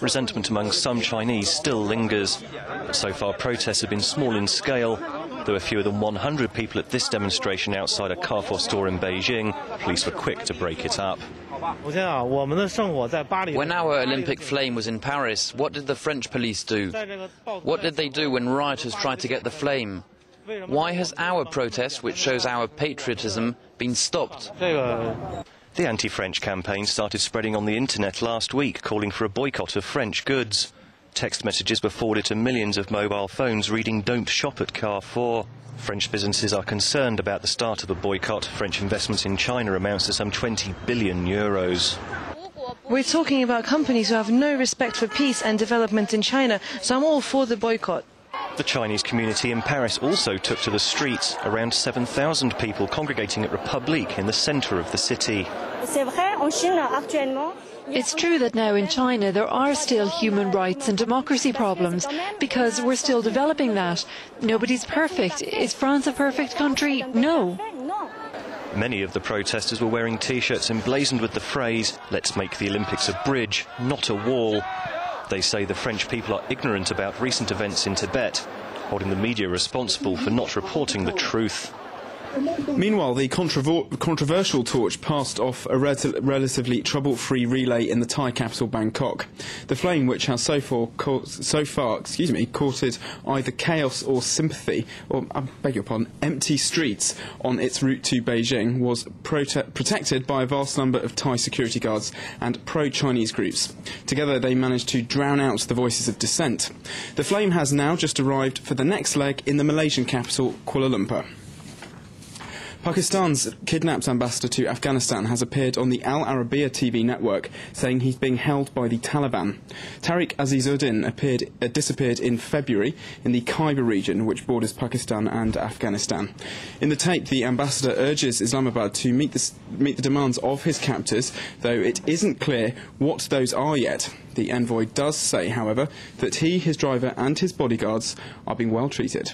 Resentment among some Chinese still lingers. But so far, protests have been small in scale. There were fewer than 100 people at this demonstration outside a Carrefour store in Beijing. Police were quick to break it up. When our Olympic flame was in Paris, what did the French police do? What did they do when rioters tried to get the flame? Why has our protest, which shows our patriotism, been stopped? The anti-French campaign started spreading on the internet last week, calling for a boycott of French goods. Text messages were forwarded to millions of mobile phones reading "Don't shop at Carrefour." French businesses are concerned about the start of a boycott. French investments in China amounts to some 20 billion euros. We're talking about companies who have no respect for peace and development in China, so I'm all for the boycott. The Chinese community in Paris also took to the streets, around 7,000 people congregating at République in the centre of the city. It's true that now in China there are still human rights and democracy problems because we're still developing that. Nobody's perfect. Is France a perfect country? No. Many of the protesters were wearing T-shirts emblazoned with the phrase, "Let's make the Olympics a bridge, not a wall." They say the French people are ignorant about recent events in Tibet, holding the media responsible for not reporting the truth. Meanwhile, the controversial torch passed off a relatively trouble-free relay in the Thai capital, Bangkok. The flame, which has so far courted either chaos or sympathy, or, I beg your pardon, empty streets on its route to Beijing, was protected by a vast number of Thai security guards and pro-Chinese groups. Together, they managed to drown out the voices of dissent. The flame has now just arrived for the next leg in the Malaysian capital, Kuala Lumpur. Pakistan's kidnapped ambassador to Afghanistan has appeared on the Al Arabiya TV network, saying he's being held by the Taliban. Tariq Azizuddin disappeared in February in the Khyber region, which borders Pakistan and Afghanistan. In the tape, the ambassador urges Islamabad to meet the demands of his captors, though it isn't clear what those are yet. The envoy does say, however, that he, his driver and his bodyguards are being well treated.